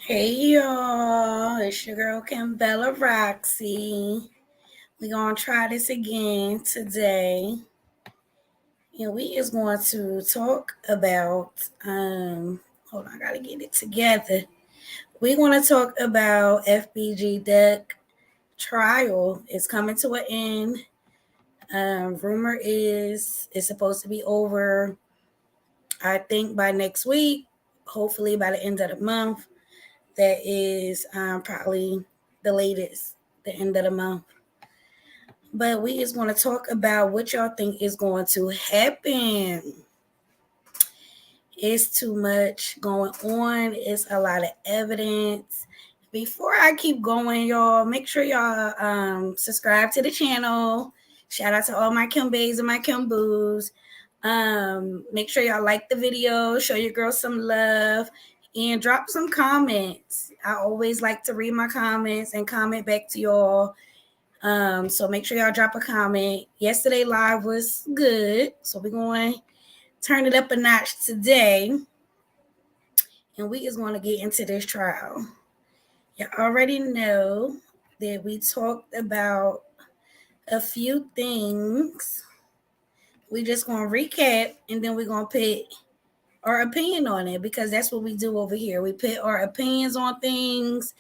Hey y'all, it's your girl Bella Roxy. We're gonna try this again today. And we is going to talk about hold on, I gotta get it together. We're gonna talk about FBG DUCK trial. It's coming to an end. Rumor is it's supposed to be over, I think, by next week, hopefully by the end of the month. That is probably the latest, the end of the month. But we just want to talk about what y'all think is going to happen. It's too much going on. It's a lot of evidence. Before I keep going, y'all, make sure y'all subscribe to the channel. Shout out to all my Kimbays and my Kimboos. Make sure y'all like the video, show your girl some love, and drop some comments. I always like to read my comments and comment back to y'all. So make sure y'all drop a comment. Yesterday live was good, so we're going to turn it up a notch today, and we is going to get into this trial. You already know that we talked about a few things. We just going to recap, and then we're going to put our opinion on it, because that's what we do over here. We put our opinions on things.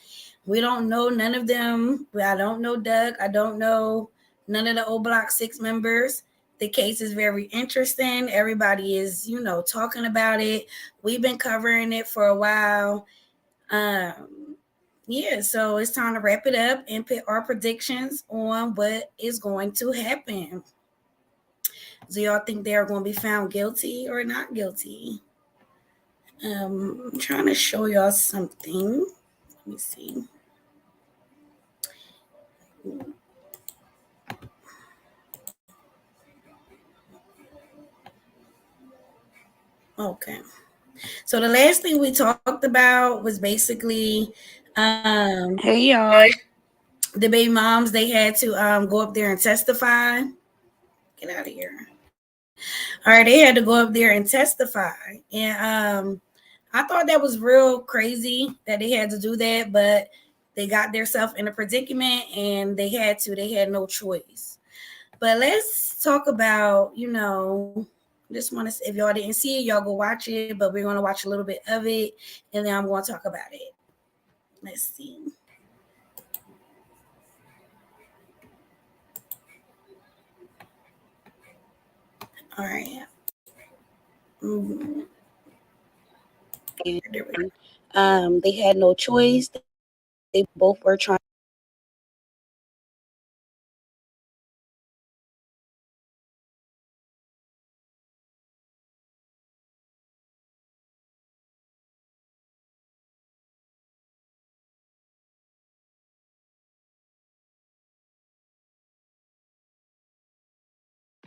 We don't know none of them. I don't know Doug. I don't know none of the O Block 6 members. The case is very interesting. Everybody is, talking about it. We've been covering it for a while. Yeah, so it's time to wrap it up and put our predictions on what is going to happen. Do y'all think they are going to be found guilty or not guilty? I'm trying to show y'all something. Let me see. Okay. So the last thing we talked about was basically, hey y'all, the baby moms, they had to go up there and testify. Get out of here. All right, they had to go up there and testify. And I thought that was real crazy that they had to do that, but they got themselves in a predicament and they had no choice. But let's talk about, just want to, if y'all didn't see it, y'all go watch it, but we're going to watch a little bit of it, and then I'm going to talk about it. Let's see. All right. They had no choice. They both were trying.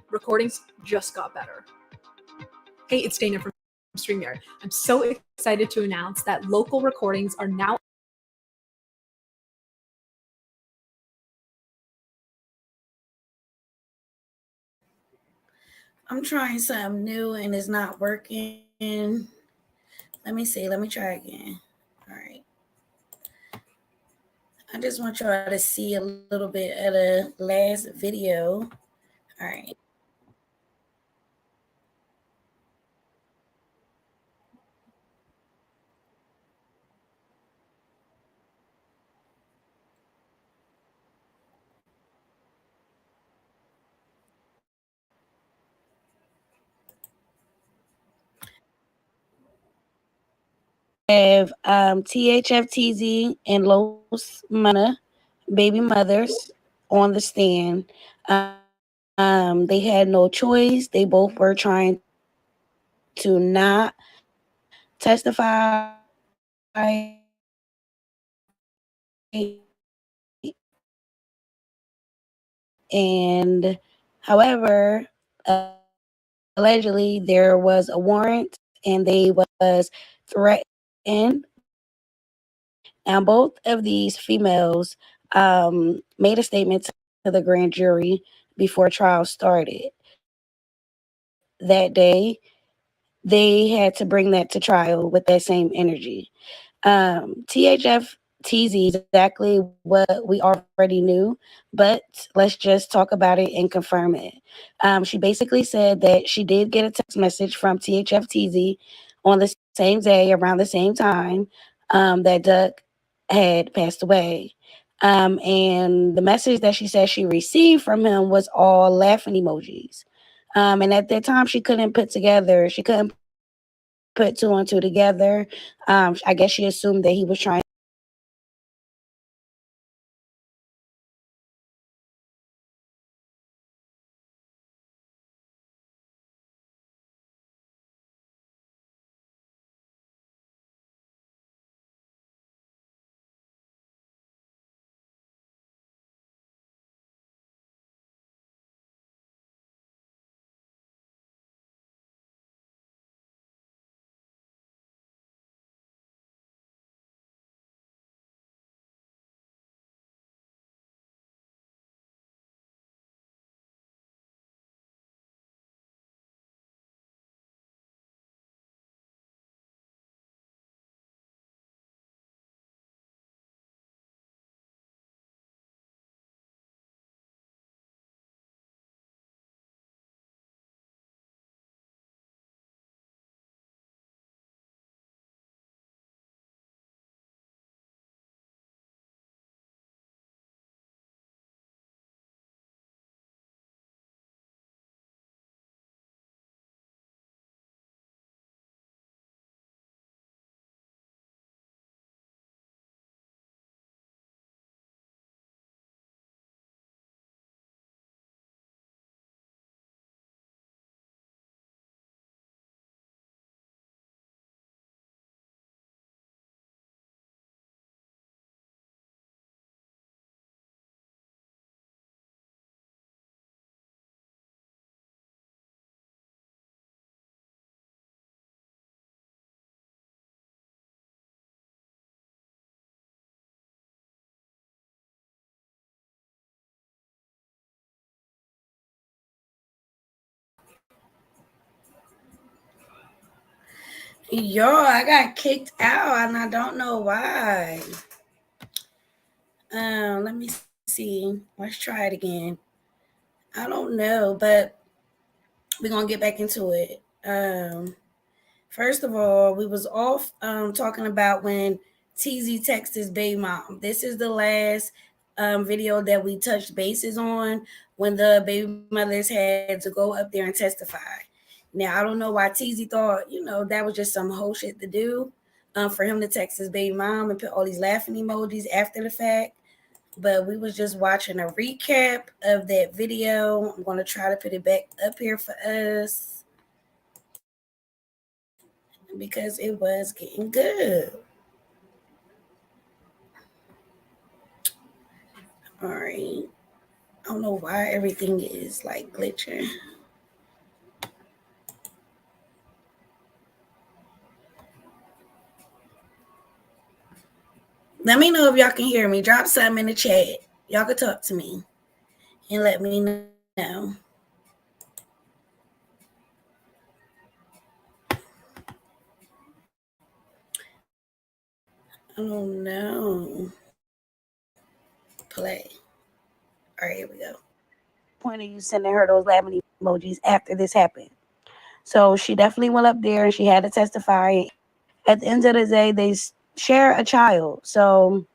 Recordings just got better. Hey, it's Dana from StreamYard. I'm so excited to announce that local recordings are now I'm trying something new and it's not working. Let me see. Let me try again. All right. I just want y'all to see a little bit of the last video. All right. Have THFTZ and Los Mana, baby mothers, on the stand. They had no choice. They both were trying to not testify. And however, allegedly there was a warrant and they was threatened. Now both of these females made a statement to the grand jury before trial started. That day, they had to bring that to trial with that same energy. THFTZ exactly what we already knew, but let's just talk about it and confirm it. She basically said that she did get a text message from THFTZ on the same day, around the same time that Duck had passed away. And the message that she said she received from him was all laughing emojis. And at that time, she couldn't put two and two together. I guess she assumed that he was trying to get back at her Yo, I got kicked out and I don't know why. Let me see. Let's try it again. I don't know, but we're gonna get back into it. First of all, we was off talking about when TZ texted his baby mom. This is the last video that we touched bases on when the baby mothers had to go up there and testify. Now I don't know why TZ thought, that was just some whole shit to do for him to text his baby mom and put all these laughing emojis after the fact. But we was just watching a recap of that video. I'm gonna try to put it back up here for us because it was getting good. All right. I don't know why everything is like glitching. Let me know if y'all can hear me. Drop something in the chat. Y'all can talk to me and let me know. I don't know. Play. All right, here we go. Point of you sending her those laughing emojis after this happened. So she definitely went up there and she had to testify. At the end of the day, they share a child. So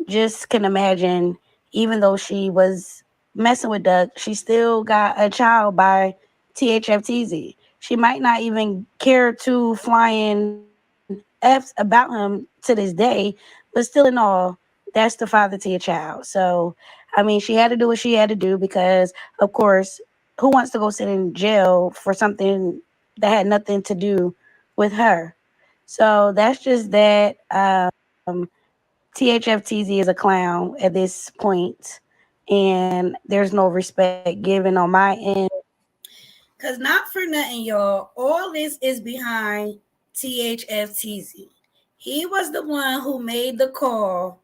just can imagine, even though she was messing with Doug, she still got a child by THFTZ. She might not even care two flying F's about him to this day, but still in all, that's the father to your child. So, I mean, she had to do what she had to do because, of course, who wants to go sit in jail for something that had nothing to do with her? So that's just that. THFTZ is a clown at this point, and there's no respect given on my end. Because not for nothing, y'all, all this is behind THFTZ. He was the one who made the call,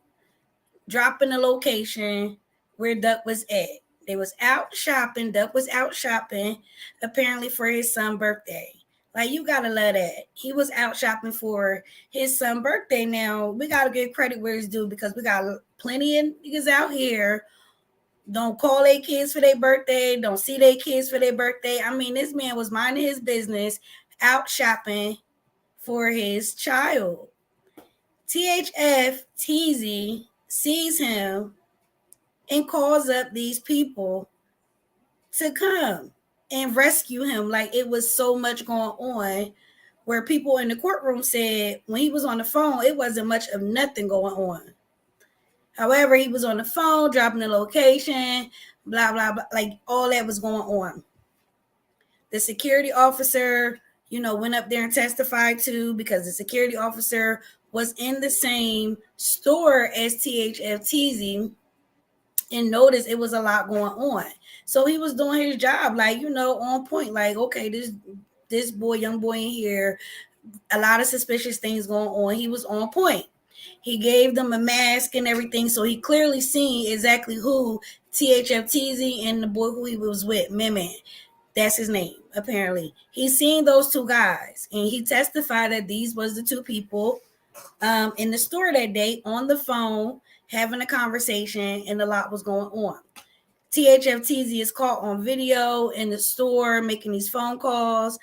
dropping the location where Duck was at. They was out shopping. Duck was out shopping, apparently for his son's birthday. Like, you gotta love that. He was out shopping for his son's birthday. Now we gotta give credit where it's due, because we got plenty of niggas out here don't call their kids for their birthday, don't see their kids for their birthday. I mean, this man was minding his business, out shopping for his child. THF TZ sees him and calls up these people to come and rescue him. Like, it was so much going on, where people in the courtroom said when he was on the phone, it wasn't much of nothing going on. However, he was on the phone, dropping the location, blah, blah, blah. Like, all that was going on. The security officer, went up there and testified too, because the security officer was in the same store as THFTZ and noticed it was a lot going on. So he was doing his job, like, on point. Like, okay, this boy, young boy in here, a lot of suspicious things going on. He was on point. He gave them a mask and everything, so he clearly seen exactly who THFTZ and the boy who he was with, Meme. That's his name, apparently. He seen those two guys, and he testified that these was the two people in the store that day on the phone having a conversation, and a lot was going on. THFTZ is caught on video in the store making these phone calls,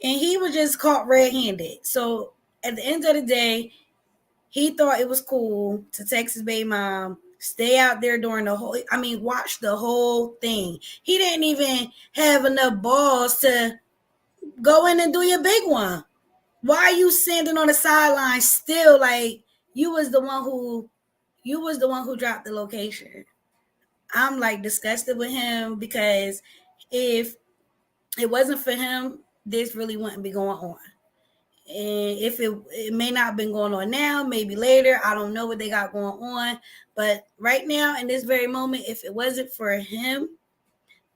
and he was just caught red-handed. So at the end of the day, he thought it was cool to text his baby mom, stay out there during watch the whole thing. He didn't even have enough balls to go in and do your big one. Why are you standing on the sideline still? Like, you was the one who dropped the location. I'm like disgusted with him, because if it wasn't for him, this really wouldn't be going on. And if it may not have been going on now, maybe later, I don't know what they got going on. But right now, in this very moment, if it wasn't for him,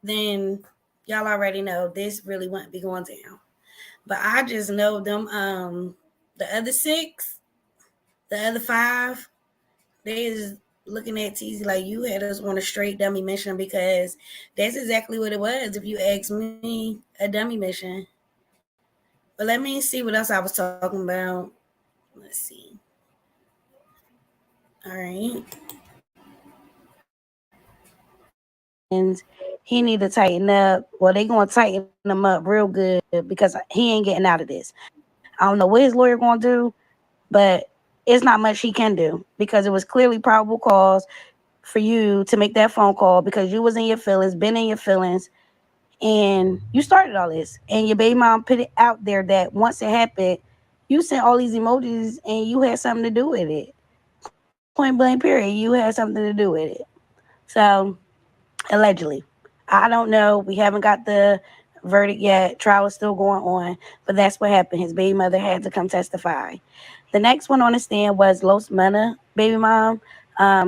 then y'all already know this really wouldn't be going down. But I just know them, the other six, the other five, they is looking at TZ like, you had us on a straight dummy mission, because that's exactly what it was, if you ask me, a dummy mission. But let me see what else I was talking about. Let's see. All right. He need to tighten up. Well, they gonna tighten him up real good, because he ain't getting out of this. I don't know what his lawyer gonna do, but it's not much he can do, because it was clearly probable cause for you to make that phone call, because you was in your feelings, been in your feelings, and you started all this. And your baby mom put it out there that once it happened, you sent all these emojis and you had something to do with it. Point blank period. You had something to do with it. So, allegedly. I don't know. We haven't got the verdict yet. Trial is still going on. But that's what happened. His baby mother had to come testify. The next one on the stand was Los Mana baby mom.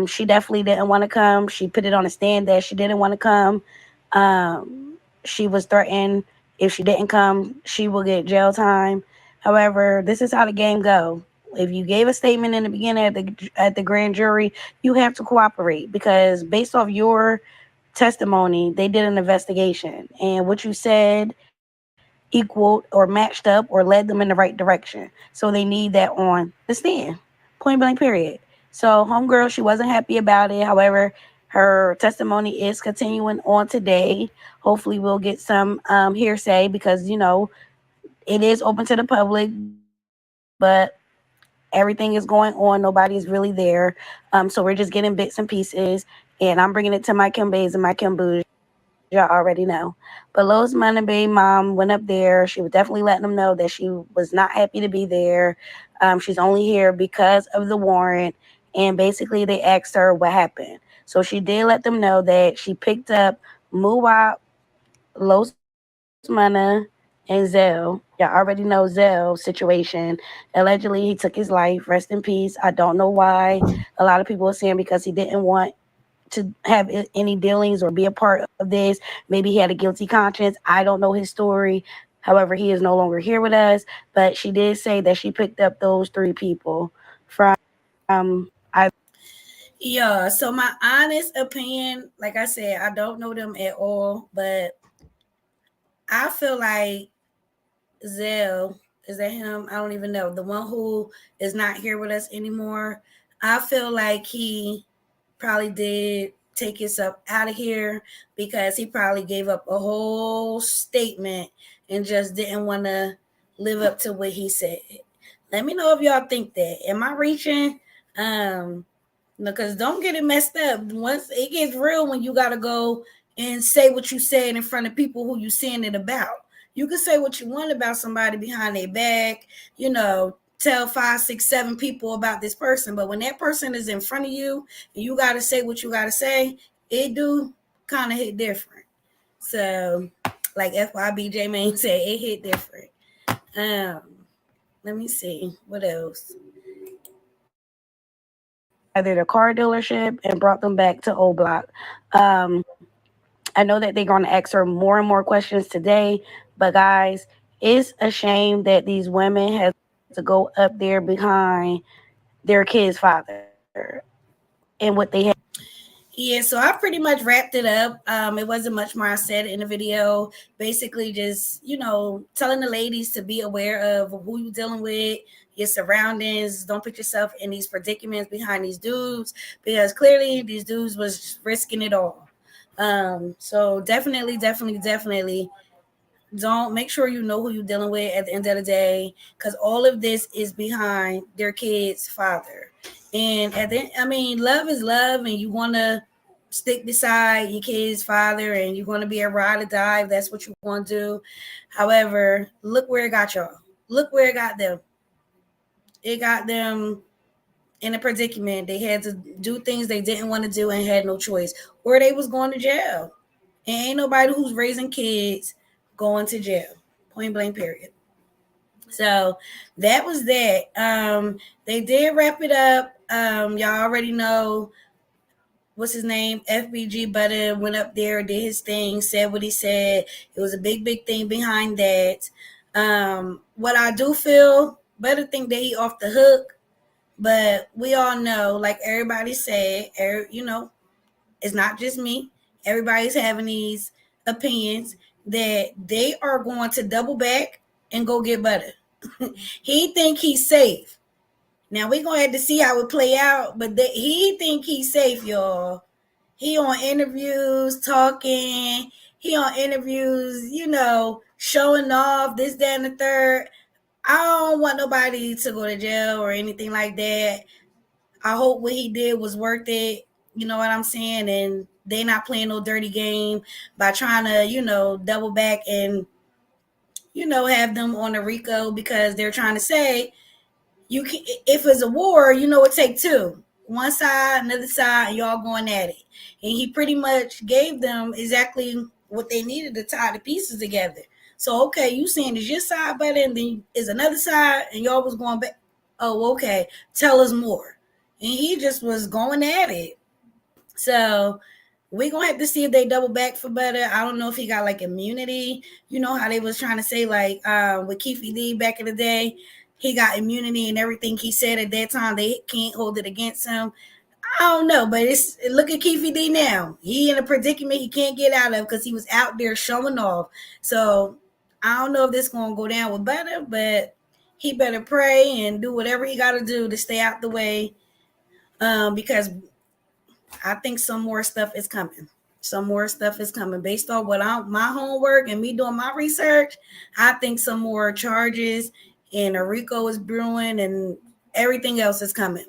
She definitely didn't want to come. She put it on the stand that she didn't want to come. She was threatened if she didn't come, she will get jail time. However, this is how the game go. If you gave a statement in the beginning at the grand jury, you have to cooperate, because based off your testimony, they did an investigation, and what you said equaled or matched up or led them in the right direction. So they need that on the stand. Point blank period. So homegirl, she wasn't happy about it. However, her testimony is continuing on today. Hopefully we'll get some hearsay, because it is open to the public, but everything is going on. Nobody's really there. So we're just getting bits and pieces, and I'm bringing it to my Kim Bays and my Kim Booze. Y'all already know. But Lowe's Money Baby mom went up there. She was definitely letting them know that she was not happy to be there. She's only here because of the warrant. And basically they asked her what happened. So she did let them know that she picked up Muwap, Los Mana, and Zell. Y'all already know Zell's situation. Allegedly, he took his life. Rest in peace. I don't know why. A lot of people are saying because he didn't want to have any dealings or be a part of this. Maybe he had a guilty conscience. I don't know his story. However, he is no longer here with us. But she did say that she picked up those three people from yeah. So my honest opinion, like I said, I don't know them at all, but I feel like Zell. Is that him? I don't even know. The one who is not here with us anymore. I feel like he probably did take himself out of here because he probably gave up a whole statement and just didn't want to live up to what he said. Let me know if y'all think that. Am I reaching? Because don't get it messed up. Once it gets real, when you gotta go and say what you said in front of people who you saying it about. You can say what you want about somebody behind their back, tell 5, 6, 7 people about this person, but when that person is in front of you and you gotta say what you gotta say, it do kind of hit different. So, like FYBJ Main said, it hit different. Let me see what else. Either the car dealership and brought them back to Old Block. I know that they're going to ask her more and more questions today, but guys, it's a shame that these women have to go up there behind their kid's father and what they had. Yeah, so I pretty much wrapped it up. It wasn't much more I said in the video. Basically, just telling the ladies to be aware of who you're dealing with, your surroundings. Don't put yourself in these predicaments behind these dudes because clearly these dudes was risking it all. So definitely don't make sure you know who you're dealing with at the end of the day, because all of this is behind their kid's father. And love is love, and you want to stick beside your kid's father, and you're going to be a ride or die if that's what you want to do. However, look where it got y'all. Look where it got them. It got them in a predicament. They had to do things they didn't want to do and had no choice, or they was going to jail. And ain't nobody who's raising kids going to jail. Point blank, period. So that was that. They did wrap it up. Y'all already know what's his name? FBG Butter went up there, did his thing, said what he said. It was a big thing behind that. What I do feel, Butter think that he off the hook, but we all know, like everybody said, it's not just me. Everybody's having these opinions that they are going to double back and go get Butter. He think he's safe. Now we're gonna have to see how it play out, but he think he's safe, y'all. He on interviews talking. He on interviews, showing off this, that, and the third. I don't want nobody to go to jail or anything like that. I hope what he did was worth it. You know what I'm saying? And they not playing no dirty game by trying to, double back and, have them on a RICO because they're trying to say you can, if it's a war, it take two. One side, another side, and y'all going at it. And he pretty much gave them exactly what they needed to tie the pieces together. So okay, you saying it's your side better, and then is another side, and y'all was going back. Oh, okay. Tell us more. And he just was going at it. So we're gonna have to see if they double back for Butter. I don't know if he got like immunity. You know how they was trying to say, like with Keefe D back in the day, he got immunity and everything he said at that time, they can't hold it against him. I don't know, but look at Keefe D now. He in a predicament he can't get out of because he was out there showing off. So I don't know if this gonna go down with Butter, but he better pray and do whatever he got to do to stay out the way, because I think some more stuff is coming. Some more stuff is coming based on my homework and me doing my research. I think some more charges and a RICO is brewing and everything else is coming.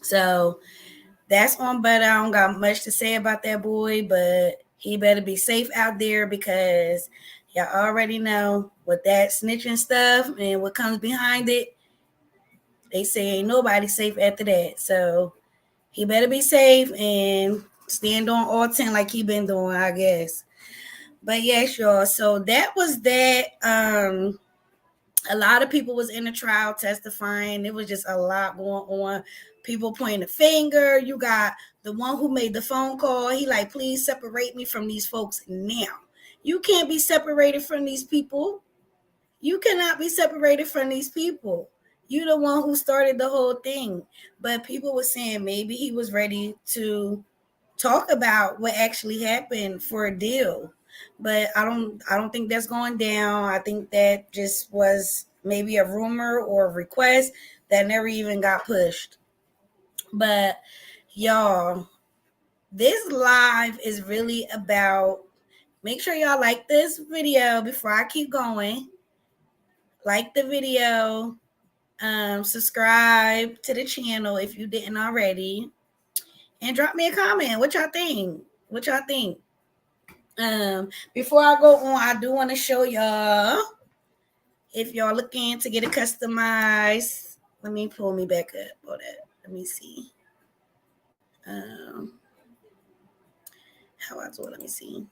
So that's on, but I don't got much to say about that boy, but he better be safe out there because y'all already know with that snitching stuff and what comes behind it. They say ain't nobody safe after that. So he better be safe and stand on all 10 like he been doing, I guess. But yes, y'all. So that was that. A lot of people was in the trial testifying. It was just a lot going on. People pointing a finger. You got the one who made the phone call. He like, please separate me from these folks now. You can't be separated from these people. You cannot be separated from these people. You the one who started the whole thing. But people were saying maybe he was ready to talk about what actually happened for a deal. but I don't think that's going down. I think that just was maybe a rumor or a request that never even got pushed. But y'all, this live is really about, make sure y'all like this video before I keep going. Like the video, subscribe to the channel if you didn't already, and drop me a comment. What y'all think? What y'all think? Before I go on, I do want to show y'all, if y'all looking to get it customized. Let me pull me back up. Hold up. Let me see. How I do it? Let me see.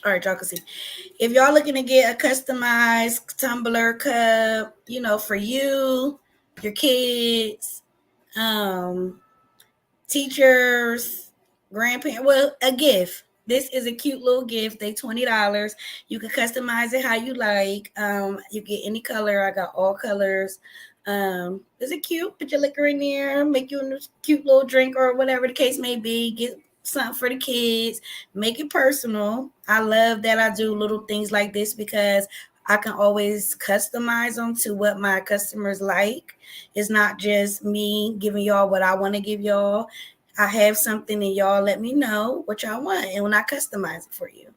All right, y'all can see. If y'all looking to get a customized tumbler cup, for you, your kids, teachers, grandparents, well, a gift. This is a cute little gift. They $20. You can customize it how you like. You get any color. I got all colors. Is it cute? Put your liquor in there, make you a cute little drink or whatever the case may be. Get something for the kids. Make it personal. I love that I do little things like this because I can always customize them to what my customers like. It's not just me giving y'all what I want to give y'all. I have something and y'all let me know what y'all want, and when I customize it for you.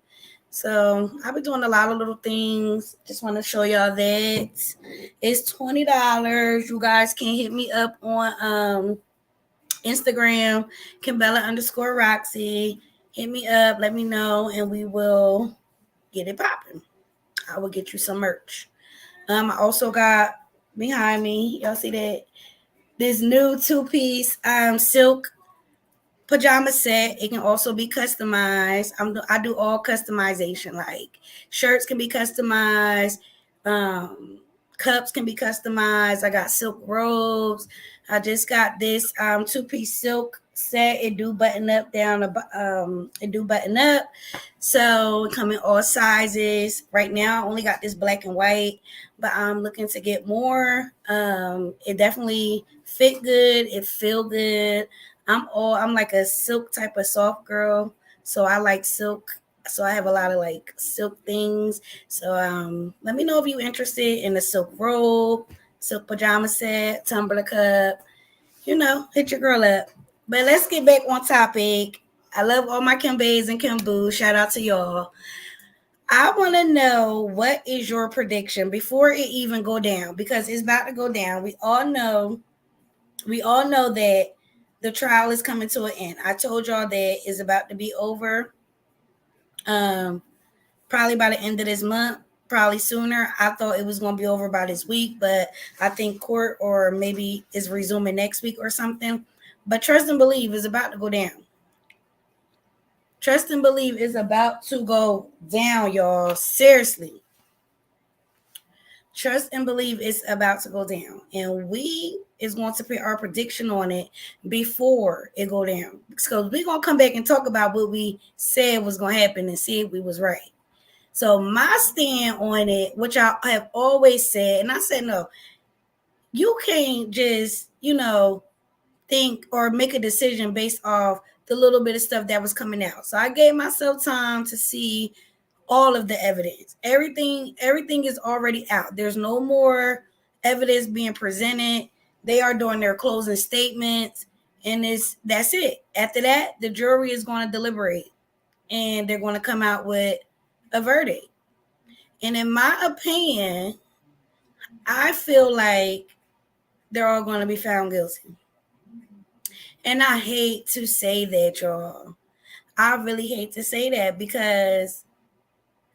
So I've been doing a lot of little things. Just want to show y'all that it's $20. You guys can hit me up on Instagram, Kimbella_Roxy. Hit me up, let me know, and we will get it popping. I will get you some merch. I also got behind me, y'all see that, this new 2-piece silk pajama set. It can also be customized. I do all customization. Like shirts can be customized, cups can be customized. I got silk robes. I just got this 2-piece silk set. It do button up down. It do button up. So it come in all sizes. Right now, I only got this black and white, but I'm looking to get more. It definitely fit good. It feel good. I'm like a silk type of soft girl, so I like silk. So I have a lot of like silk things. So let me know if you're interested in a silk robe, silk pajama set, tumbler cup. Hit your girl up. But let's get back on topic. I love all my Kim Bays and Kim Boos. Shout out to y'all. I want to know, what is your prediction before it even go down, because it's about to go down. We all know that the trial is coming to an end. I told y'all that it's about to be over. Probably by the end of this month, probably sooner. I thought it was going to be over by this week, but I think court or maybe is resuming next week or something. But trust and believe is about to go down. Trust and believe is about to go down, y'all. Seriously. Trust and believe is about to go down, and we is going to put our prediction on it before it go down, because we're going to come back and talk about what we said was going to happen and see if we was right. So my stand on it, which I have always said, and I said, no, you can't just, think or make a decision based off the little bit of stuff that was coming out. So I gave myself time to see all of the evidence. Everything is already out. There's no more evidence being presented. They are doing their closing statements, and that's it. After that, the jury is going to deliberate, and they're going to come out with a verdict. And in my opinion, I feel like they're all going to be found guilty. And I hate to say that, y'all. I really hate to say that, because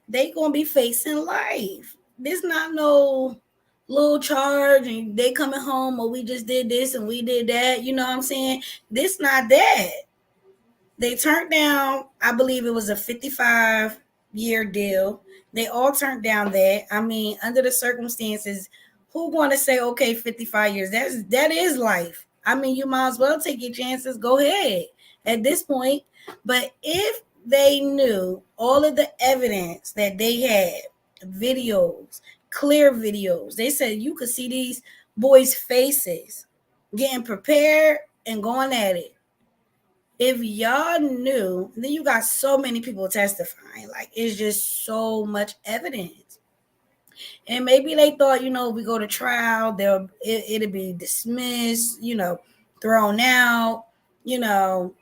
they going to be facing life. This not no little charge and they coming home, or we just did this and we did that. You know what I'm saying? This not that. They turned down, I believe it was a 55-year deal. They all turned down that. I mean, under the circumstances, who going to say, okay, 55 years? That is life. I mean, you might as well take your chances. Go ahead at this point. But if they knew all of the evidence that they had, videos, clear videos, they said you could see these boys' faces getting prepared and going at it. If y'all knew, then you got so many people testifying. Like, it's just so much evidence. And maybe they thought, we go to trial, it'll be dismissed, thrown out, you know,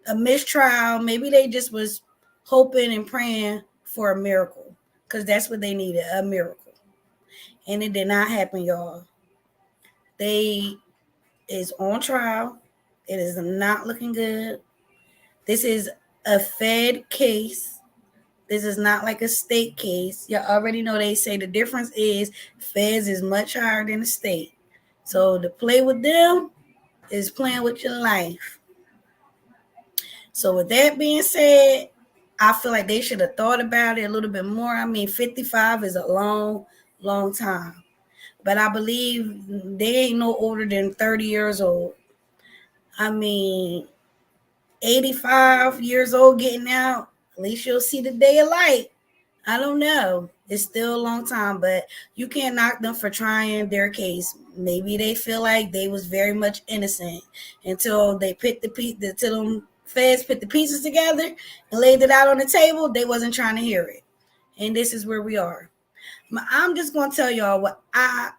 a mistrial. Maybe they just was hoping and praying for a miracle, because that's what they needed, a miracle. And it did not happen, y'all. They is on trial. It is not looking good. This is a Fed case. This is not like a state case. You already know they say the difference is Feds is much higher than the state. So to play with them is playing with your life. So with that being said, I feel like they should have thought about it a little bit more. I mean, 55 is a long, long time. But I believe they ain't no older than 30 years old. I mean, 85 years old getting out, at least you'll see the day of light. I don't know. It's still a long time, but you can't knock them for trying their case. Maybe they feel like they was very much innocent until they put until them feds put the pieces together and laid it out on the table. They wasn't trying to hear it, and this is where we are. I'm just gonna tell y'all what I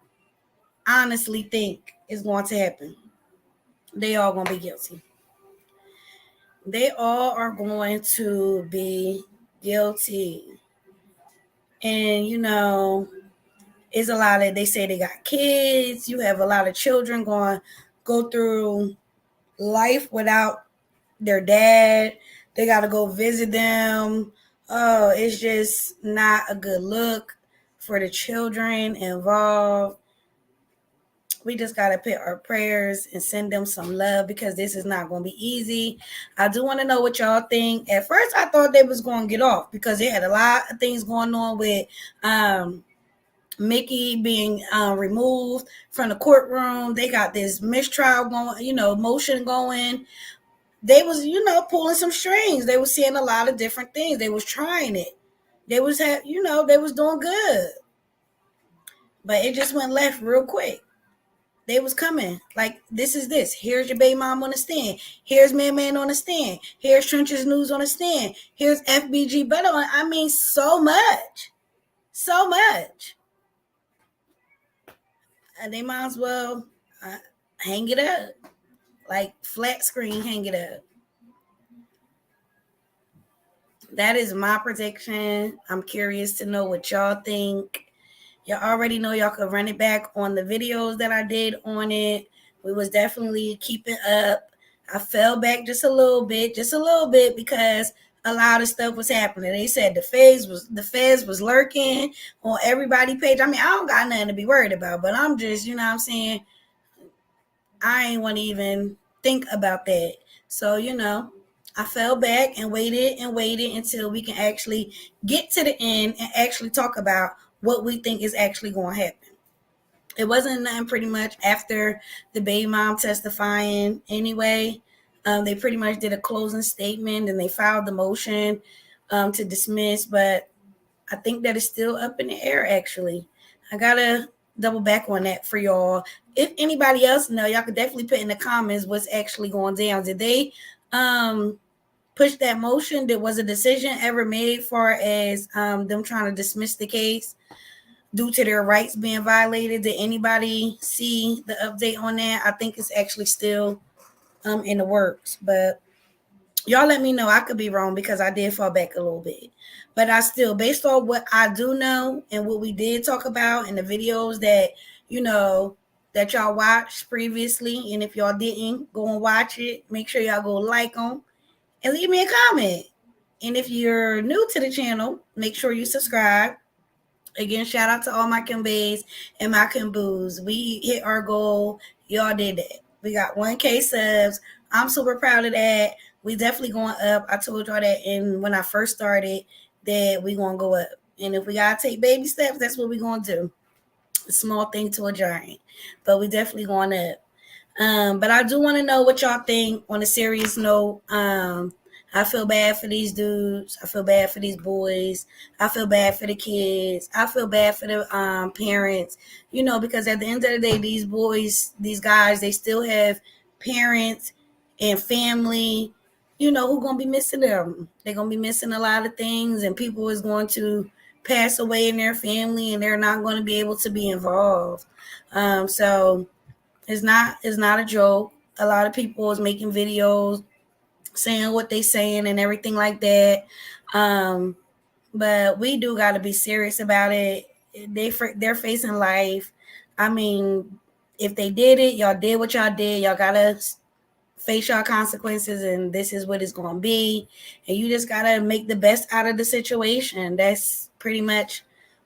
honestly think is going to happen. They all gonna be guilty. They all are going to be guilty. And it's a lot of, they say they got kids. You have a lot of children going go through life without their dad. They got to go visit them. Oh, it's just not a good look for the children involved. We just got to put our prayers and send them some love, because this is not going to be easy. I do want to know what y'all think. At first, I thought they was going to get off, because they had a lot of things going on with Mickey being removed from the courtroom. They got this mistrial going, motion going. They was, pulling some strings. They was seeing a lot of different things. They was trying it. They was, they was doing good. But it just went left real quick. They was coming like, this is this. Here's your baby mom on the stand. Here's Man on the stand. Here's Trenches News on the stand. Here's FBG Butter on. I mean, so much. So much. And they might as well hang it up. Like flat screen, hang it up. That is my prediction. I'm curious to know what y'all think. Y'all already know y'all could run it back on the videos that I did on it. We was definitely keeping up. I fell back just a little bit, because a lot of stuff was happening. They said the feds was lurking on everybody's page. I mean, I don't got nothing to be worried about, but I'm just, you know what I'm saying, I ain't want to even think about that. So, I fell back and waited until we can actually get to the end and actually talk about what we think is actually going to happen. It wasn't nothing pretty much after the baby mom testifying anyway. They pretty much did a closing statement and they filed the motion to dismiss, but I think that is still up in the air, actually. I got to double back on that for y'all. If anybody else know, y'all could definitely put in the comments what's actually going down. Did they push that motion? Was a decision ever made far as them trying to dismiss the case due to their rights being violated? Did anybody see the update on that? I think it's actually still in the works, but y'all let me know. I could be wrong, because I did fall back a little bit. But I still, based on what I do know and what we did talk about in the videos that, that y'all watched previously, and if y'all didn't, go and watch it. Make sure y'all go like them and leave me a comment. And if you're new to the channel, make sure you subscribe. Again, shout out to all my Kimbays and my Kimboos. We hit our goal. Y'all did that. We got 1K subs. I'm super proud of that. We definitely going up. I told y'all that when I first started that we going to go up. And if we got to take baby steps, that's what we going to do. A small thing to a giant. But we definitely going up. But I do want to know what y'all think on a serious note. I feel bad for these dudes. I feel bad for these boys. I feel bad for the kids. I feel bad for the parents, because at the end of the day, these boys, these guys, they still have parents and family, you know, who going to be missing them? They're going to be missing a lot of things, and people is going to pass away in their family, and they're not going to be able to be involved. So it's not a joke. A lot of people is making videos saying what they saying and everything like that. But we do got to be serious about it. They're facing life. I mean, if they did it, y'all did what y'all did. Y'all gotta face y'all consequences, and this is what it's gonna be. And you just gotta make the best out of the situation. That's pretty much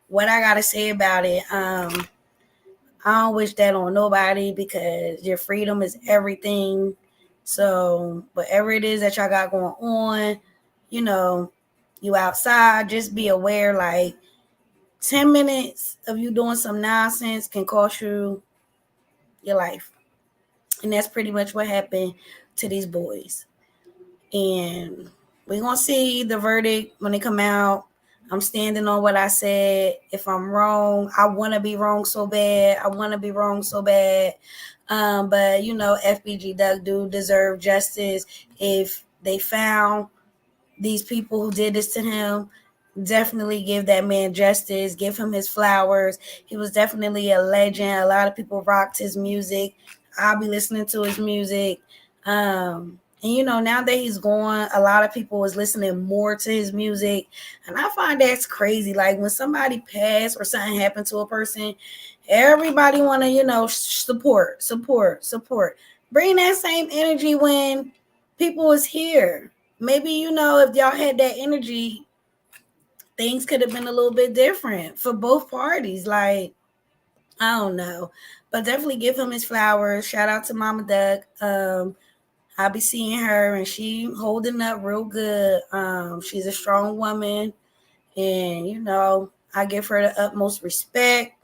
what I gotta say about it. I don't wish that on nobody because your freedom is everything. So whatever it is that y'all got going on, you know, you outside, just be aware like 10 minutes of you doing some nonsense can cost you your life. And that's pretty much what happened to these boys. And we're going to see the verdict when it come out. I'm standing on what I said. If I'm wrong, I want to be wrong so bad. But, you know, FBG Duck do deserve justice. If they found these people who did this to him, definitely give that man justice, give him his flowers. He was definitely a legend. A lot of people rocked his music. I'll be listening to his music. And you know, now that he's gone, a lot of people is listening more to his music. And I find that's crazy. Like when somebody passed or something happened to a person, everybody want to, you know, support. Bring that same energy when people was here. Maybe, you know, if y'all had that energy, things could have been a little bit different for both parties. Like, I don't know. But definitely give him his flowers. Shout out to Mama Duck. I'll be seeing her and she holding up real good. She's a strong woman. And, you know, I give her the utmost respect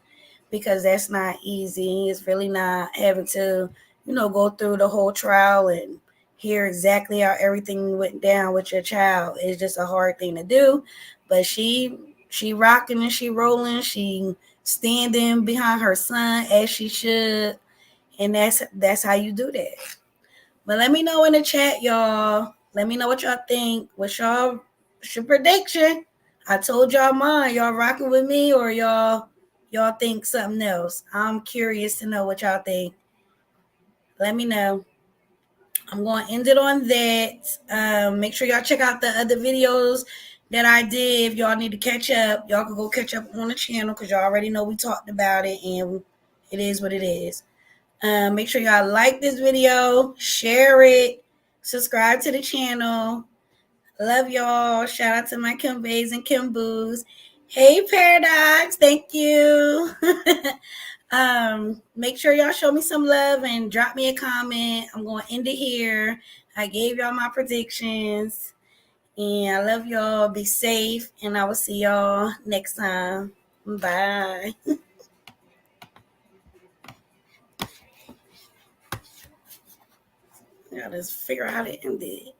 because that's not easy. It's really not having to, you know, go through the whole trial and hear exactly how everything went down with your child. It's just a hard thing to do. But she rocking and she rolling. She standing behind her son as she should. And that's how you do that. But let me know in the chat, y'all. Let me know what y'all think. What's your prediction? I told y'all mine. Y'all rocking with me or y'all think something else? I'm curious to know what y'all think. Let me know. I'm going to end it on that. Make sure y'all check out the other videos that I did. If y'all need to catch up, y'all can go catch up on the channel because y'all already know we talked about it and it is what it is. Make sure y'all like this video, share it, subscribe to the channel. Love y'all. Shout out to my Kim Bays and Kim Boos. Hey, Paradox. Thank you. Make sure y'all show me some love and drop me a comment. I'm going to end it here. I gave y'all my predictions. And I love y'all. Be safe. And I will see y'all next time. Bye. I gotta figure out how to end it.